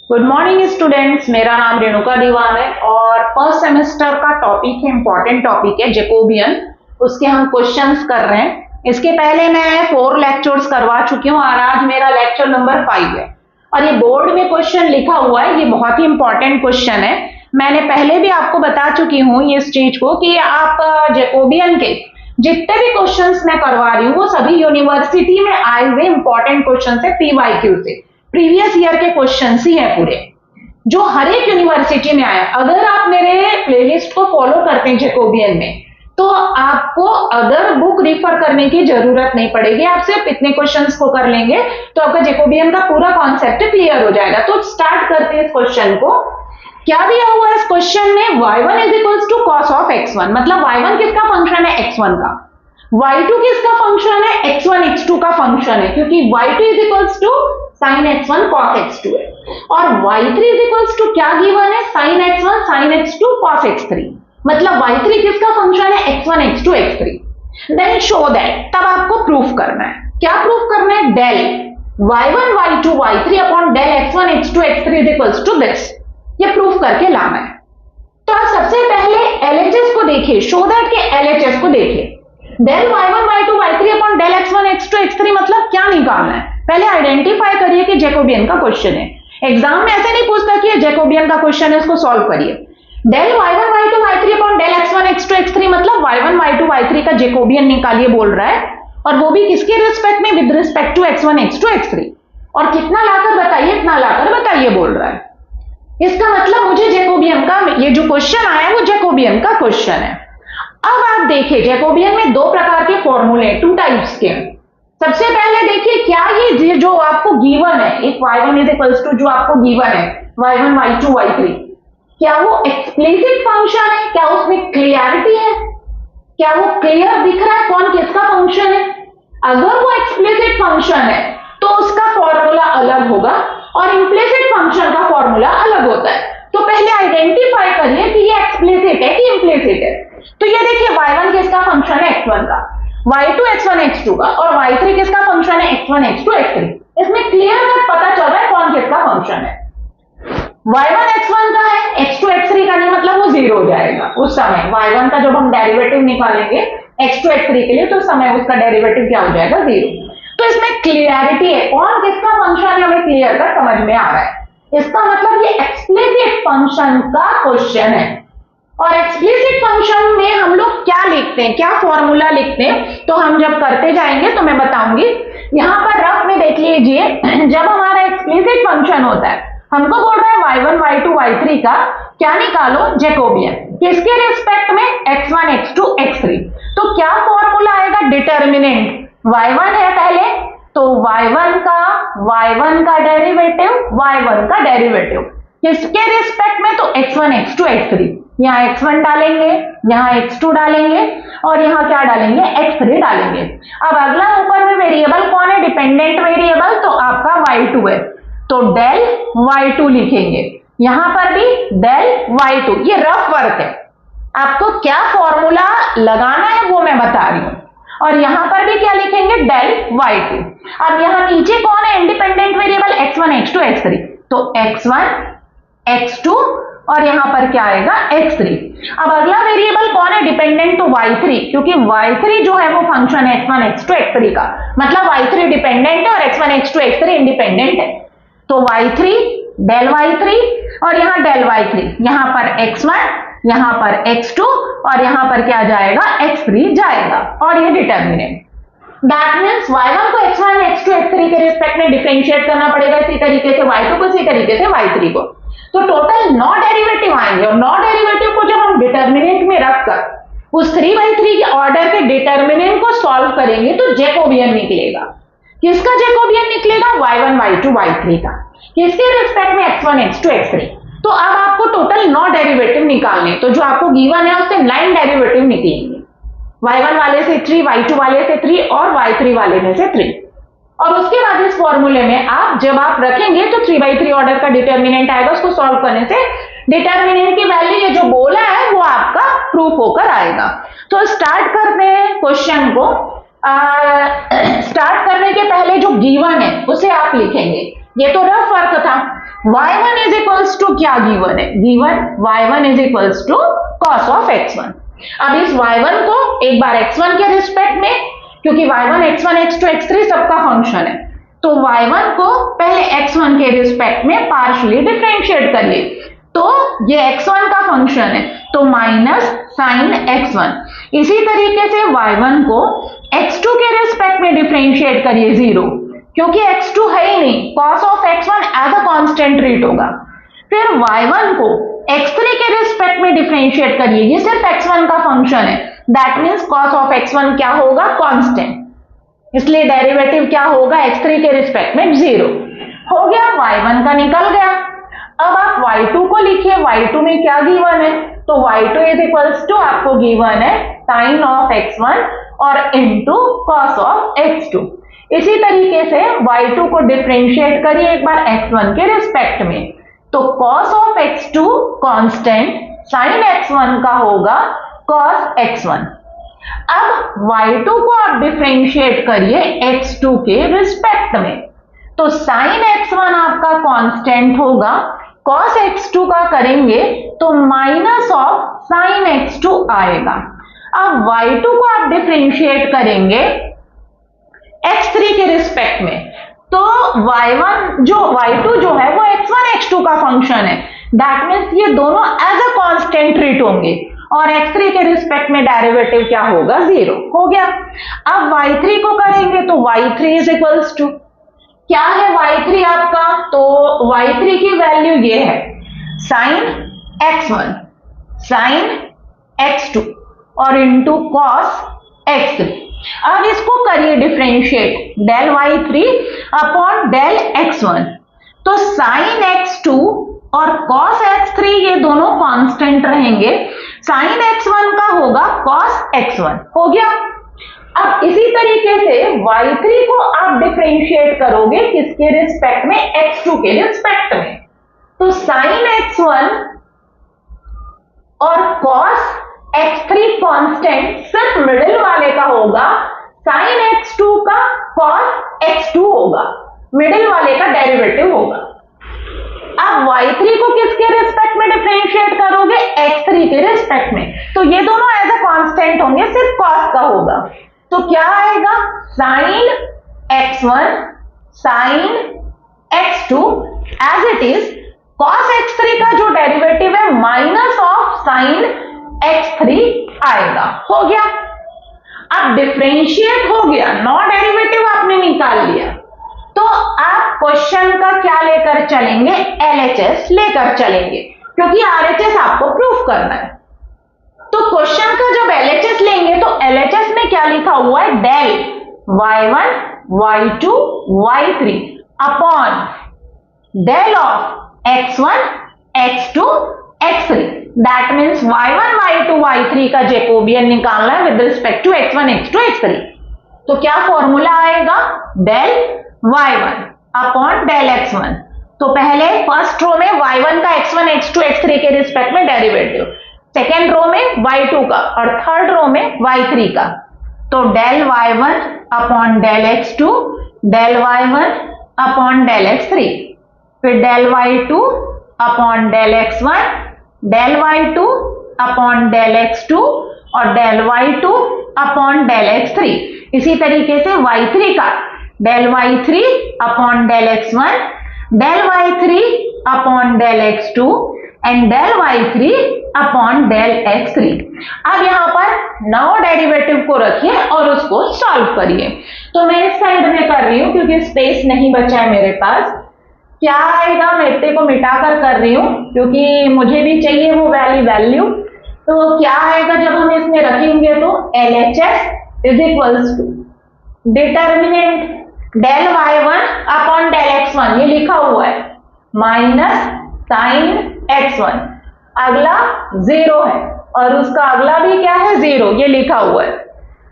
Good morning students, मेरा नाम रेणुका दीवान है और फर्स्ट सेमेस्टर का टॉपिक है, इंपॉर्टेंट टॉपिक है जैकोबियन। उसके हम क्वेश्चंस कर रहे हैं। इसके पहले मैं 4 लेक्चर्स करवा चुकी हूँ और आज मेरा लेक्चर नंबर 5 है। और ये बोर्ड में क्वेश्चन लिखा हुआ है, ये बहुत ही इंपॉर्टेंट क्वेश्चन है। मैंने पहले भी आपको बता चुकी हूँ ये इस चीज को कि आप जैकोबियन के जितने भी क्वेश्चंस मैं करवा रही हूँ वो सभी यूनिवर्सिटी में आए हुए इंपॉर्टेंट क्वेश्चन है, पीवाईक्यू से, प्रीवियस ईयर के क्वेश्चंस ही है पूरे, जो हर एक यूनिवर्सिटी में आया। अगर आप मेरे प्लेलिस्ट को फॉलो करते हैं जैकोबियन में, तो आपको अदर बुक रिफर करने की जरूरत नहीं पड़ेगी। आप सिर्फ इतने क्वेश्चंस को कर लेंगे तो आपका जैकोबियन का पूरा कॉन्सेप्ट क्लियर हो जाएगा। तो स्टार्ट करते हैं इस क्वेश्चन को। क्या दिया हुआ है इस क्वेश्चन में? y1 is equals to cos of x1, मतलब y1 किसका फंक्शन है? x1 का। y2 किसका फंक्शन है? x1 x2 का फंक्शन है, क्योंकि y2 is equals to sin x1 cos x2 है। और y3 इज इक्वल्स टू क्या गिवन है? sin x1 sin x2 cos x3, मतलब y3 किसका फंक्शन है? x1 x2 x3। Then show that, तब आपको प्रूफ करना है। क्या प्रूफ करना है? Del y1 y2 y3 upon del x1 x2 x3 is equals to this. ये प्रूफ करके लाना है। तो आप सबसे पहले एलएचएस को देखिए, शो दैट के एलएचएस को देखिए। Del y1 y2 y3 upon del x1 x2 x3 मतलब क्या निकालना है? पहले आइडेंटिफाई करिए कि जैकोबियन का क्वेश्चन है। एग्जाम में ऐसे नहीं पूछता कि ये जैकोबियन का क्वेश्चन है, उसको सॉल्व करिए। Del y1 y2 y3 upon del x1 x2 x3 मतलब y1 y2 y3 का जैकोबियन निकालिए बोल रहा है, और वो भी किसके रिस्पेक्ट में? With respect to x1 x2 x3। और कितना लाकर बताइए, इतना लाकर बताइए बोल रहा है। इसका मतलब मुझे जैकोबियन का ये जो क्वेश्चन आया है वो जैकोबियन का क्वेश्चन है। अब आप देखिए जैकोबियन में 2 प्रकार के फॉर्मूले, 2 टाइप्स के। सबसे पहले देखिए, क्या ये जो आपको गिवन है, एक y1 इज इक्वल्स टू जो आपको गिवन है y1 y2 y3, क्या वो एक्सप्लिसिट फंक्शन है? क्या उसमें क्लियरिटी है? क्या वो क्लियर दिख रहा है कौन किसका फंक्शन है? अगर वो एक्सप्लिसिट फंक्शन है तो उसका फॉर्मूला अलग होगा और इम्प्लिसिट फंक्शन का फॉर्मूला अलग होता है। तो पहले आइडेंटिफाई करिए कि ये एक्सप्लिसिट है कि इम्प्लिसिट है। तो ये देखिए y1 किसका फंक्शन है? x1 का, y2 x1 x2 का, और y3 किसका फंक्शन है? x1 x2 x3। इसमें क्लियर कट पता चल रहा है कौन किसका फंक्शन है। y1 x1 का है, x2 x3 का नहीं, मतलब वो 0 हो जाएगा उस समय। y1 का जब हम डेरिवेटिव निकालेंगे x2 x3 के लिए, तो उस समय उसका डेरिवेटिव क्या हो जाएगा? 0। तो इसमें क्लियरिटी है, कौन किसका फंक्शन है हमें क्लियर कर समझ में आ रहा है। इसका मतलब ये एक्सप्लिसिट फंक्शन का क्वेश्चन है। और एक्सप्लिसिट फंक्शन में हम लोग क्या लिखते हैं, क्या फॉर्मूला लिखते हैं, तो हम जब करते जाएंगे तो मैं बताऊंगी। यहां पर रफ में देख लीजिए, जब हमारा एक्सप्लिसिट फंक्शन होता है, हमको बोल रहा है y1 y2 y3 का क्या निकालो? जैकोबियन। किसके रिस्पेक्ट में? x1 x2 x3। तो क्या फॉर्मूला आएगा? डिटर्मिनेंट y1 है पहले, तो y1 का डेरिवेटिव, y1 का डेरिवेटिव किसके रिस्पेक्ट में? तो x1 x2 x3। यहाँ x1 डालेंगे, यहाँ x2 डालेंगे, और यहाँ क्या डालेंगे? x3 डालेंगे। अब अगला ऊपर में वेरिएबल कौन है? डिपेंडेंट वेरिएबल, तो आपका y2 है, तो डेल y2 लिखेंगे। यहां पर भी डेल y2। ये रफ वर्क है, आपको क्या फॉर्मूला लगाना है वो मैं बता रही हूं। और यहां पर भी क्या लिखेंगे? Del y2। अब यहां नीचे कौन है independent variable? x1 x2 x3, तो x1 x2 और यहां पर क्या आएगा? x3। अब अगला वेरिएबल कौन है डिपेंडेंट? तो y3, क्योंकि y3 जो है वो फंक्शन है x1 x2 x3 का, मतलब y3 डिपेंडेंट है और x1 x2 x3 इंडिपेंडेंट है। तो y3 डेल y3 और यहां डेल y3, यहां पर x1, यहां पर x2 और यहां पर क्या जाएगा? x3 जाएगा। और ये डिटर्मिनेंट, दैट मींस y1 को x1 x2 x3 के रिस्पेक्ट में डिफरेंशिएट करना पड़ेगा इसी तरीके से, y2 को इसी तरीके से y3 को। तो टोटल 9 डेरिवेटिव आएंगे, और 9 डेरिवेटिव को जब हम डिटर्मिनेंट में रखकर उस 3/3 के ऑर्डर के डिटर्मिनेंट को सॉल्व करेंगे तो जैकोबियन निकलेगा। किसका जैकोबियन निकलेगा? y1 y2 y3 का। किसके रिस्पेक्ट में? x1 x2 x3। तो अब आपको टोटल 9 डेरिवेटिव निकालने, तो जो आपको गिवन है उससे 9 डेरिवेटिव निकलेंगे। y1 वाले से 3, y2 वाले से 3 और y3 वाले में से 3। और उसके बाद इस फॉर्मूले में आप जब आप रखेंगे तो 3/3 ऑर्डर का डिटर्मिनेंट आएगा। उसको सॉल्व करने से डिटर्मिनेंट की वैल्यू ये जो बोला है वो आपका प्रूफ होकर आएगा। तो स्टार्ट करते हैं क्वेश्चन को। स्टार्ट करने के पहले जो गिवन है उसे आप लिखेंगे। ये तो रफ वर्क था, y1 इज इक्वल्स टू क्या गिवन है, given y1 is equals to cos of x1। अब इस y1 को एक बार x1 के रिस्पेक्ट में, क्योंकि y1 x1 x2 x3 सबका फंक्शन है, तो y1 को पहले x1 के रिस्पेक्ट में पार्शियली डिफरेंशिएट करिए, तो ये x1 का फंक्शन है तो माइनस साइन x1। इसी तरीके से y1 को x2 के रिस्पेक्ट में डिफरेंशिएट करिए 0, क्योंकि x2 है ही नहीं, cos of x1 as a constant treat होगा। फिर y1 को x3 के रिस्पेक्ट में डिफरेंशिएट करिए, ये सिर्फ x1 का फंक्शन है, that means cos of x1 क्या होगा, कांस्टेंट, इसलिए डेरिवेटिव क्या होगा, x3 के रिस्पेक्ट में 0 हो गया, y1 का निकल गया। अब आप y2 को लिखिए, y2 में क्या गिवन है, तो y2 इज इक्वल्स टू आपको गिवन है साइन ऑफ x1 और इनटू cos ऑफ x2। इसी तरीके से y2 को डिफरेंशिएट करिए एक बार x1 के रिस्पेक्ट में, तो cos of x2 constant, sin x1 का होगा cos x1। अब y2 को आप डिफरेंशिएट करिए x2 के रिस्पेक्ट में, तो sin x1 आपका कांस्टेंट होगा, cos x2 का करेंगे तो माइनस ऑफ sin x2 आएगा। अब y2 को आप डिफरेंशिएट करेंगे x3 के रिस्पेक्ट में, तो y2 जो है वो x1 x2 का फंक्शन है, दैट मींस ये दोनों एज अ कांस्टेंट ट्रीट होंगे और x3 के रिस्पेक्ट में डेरिवेटिव क्या होगा, 0 हो गया। अब y3 को करेंगे तो y3 इज इक्वल्स टू क्या है y3 आपका, तो y3 की वैल्यू ये है sin x1 sin x2 और इनटू cos x3। अब इसको करिए differentiate, del y3 upon del x1, तो sin x2 और cos x3 ये दोनों कांस्टेंट रहेंगे, sin x1 का होगा cos x1 हो गया। अब इसी तरीके से y3 को आप डिफरेंशिएट करोगे किसके रिस्पेक्ट में, x2 के रिस्पेक्ट में, तो sin x1 और cos x3 कांस्टेंट सिर्फ मिडिल वाले का होगा, sin x2 का cos x2 होगा, मिडिल वाले का डेरिवेटिव होगा। अब y3 को किसके रिस्पेक्ट में डिफरेंशिएट करोगे, x3 के रिस्पेक्ट में, तो ये दोनों एज अ कांस्टेंट होंगे, सिर्फ cos का होगा, तो क्या आएगा sin x1 sin x2 as it is, cos x3 का जो डेरिवेटिव है माइनस ऑफ sin x3 आएगा, हो गया। अब डिफरेंशिएट हो गया, नॉ डेरिवेटिव आपने निकाल लिया, तो आप क्वेश्चन का क्या लेकर चलेंगे, LHS लेकर चलेंगे, क्योंकि RHS आपको प्रूफ करना है। तो क्वेश्चन का जब LHS लेंगे तो LHS में क्या लिखा हुआ है, del y1 y2 y3 upon del of x1 x2 x3, that means y1 y2 y3 का जेकोबियन निकालना है with respect to x1 x2 x3, तो क्या फॉर्मूला आएगा, del y1 upon del x1, तो पहले फर्स्ट रो में y1 का x1 x2 x3 के रिस्पेक्ट में डेरिवेटिव, सेकेंड रो में y2 का और थर्ड रो में y3 का, तो del y1 upon del x2 del y1 upon del x3, फिर del y2 upon del x1 del y2 upon del x2 और del y2 upon del x3। इसी तरीके से y3 का del y3 upon del x1 del y3 upon del x2 and del y3 upon del x3। अब यहां पर नौ derivative को रखिए और उसको सॉल्व करिए, तो मैं इस साइड में कर रही हूं क्योंकि स्पेस नहीं बचा है मेरे पास। क्या आएगा, मैं इतने को मिटाकर कर रही हूं क्योंकि मुझे भी चाहिए वो वैल्यू, तो क्या आएगा जब हम इसमें रखेंगे, तो LHS is equals to determinant del y1 upon del x1, ये लिखा हुआ है, माइनस साइन x1, अगला 0 है और उसका अगला भी क्या है, 0, ये लिखा हुआ है।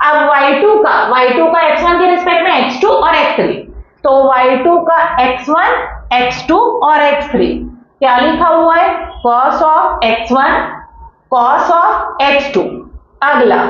अब y2 का x1 के रिस्पेक्ट में x2 और x3, तो y2 का x1 x2 और x3 क्या लिखा हुआ है, cos of x1 cos of x2, अगला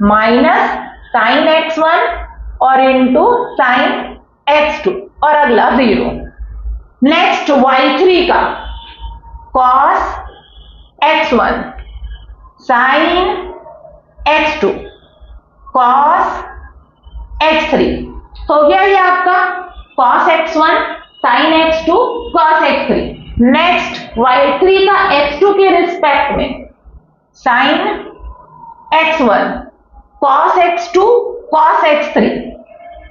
माइनस sin x1 और इनटू sin x2 और अगला 0। नेक्स्ट y3 का cos x1 sin x2 cos x3 हो गया ये आपका cos x1 sin x2 cos x3। Next y3 का x2 के रिस्पेक्ट में sin x1 cos x2 cos x3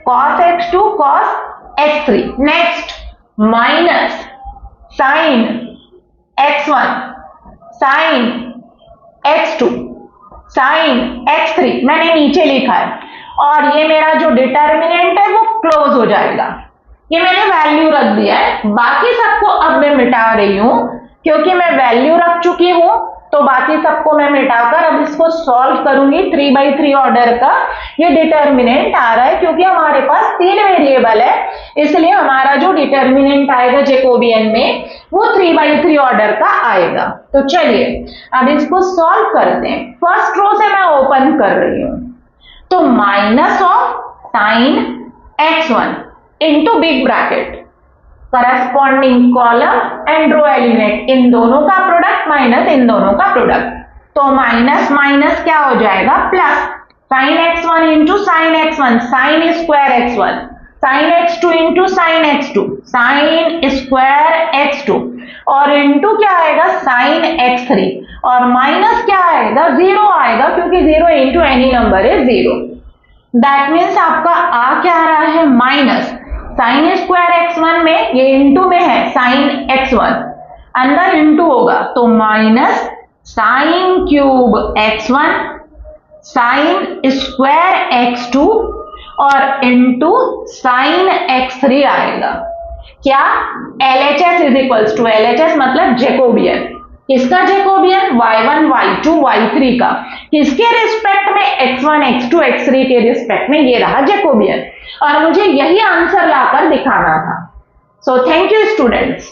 cos x2 cos x3। Next minus sin x1 sin x2 sin x3 मैंने नीचे लिखा है, और ये मेरा जो डिटर्मिनेंट है वो क्लोज हो जाएगा। ये मैंने वैल्यू रख दिया है, बाकी सबको अब मैं मिटा रही हूं क्योंकि मैं वैल्यू रख चुकी हूं, तो बाकी सबको मैं मिटाकर अब इसको सॉल्व करूंगी। 3/3 ऑर्डर का ये डिटर्मिनेंट आ रहा है क्योंकि हमारे पास 3 वेरिएबल है, इसलिए हमारा जो डिटर्मिनेंट आएगा जैकोबियन में वो 3/3 ऑर्डर का आएगा। तो चलिए अब इसको सॉल्व करते हैं। फर्स्ट रो से मैं ओपन कर रही हूं, तो minus of sign x1 into big bracket corresponding column and row element, इन दोनों का प्रोडक्ट माइनस इन दोनों का प्रोडक्ट, तो माइनस माइनस क्या हो जाएगा plus sine x1 into sine x1 sine square x1 sine x2 into sine x2 sine square x2 और इंटू क्या आएगा साइन x3 और माइनस क्या आएगा 0 आएगा क्योंकि 0 into any number is 0। That means आपका आ क्या आ रहा है माइनस साइन स्क्वायर x1 में, ये इंटू में है साइन x1, अंदर इंटू होगा तो minus sine cube x1 sine square x2 और इंटू साइन x3 आएगा। क्या LHS is equals to LHS मतलब जैकोबियन, किसका जैकोबियन y1 y2 y3 का, किसके रिस्पेक्ट में x1 x2 x3 के रिस्पेक्ट में, ये रहा जैकोबियन, और मुझे यही आंसर लाकर दिखाना था। So thank you students.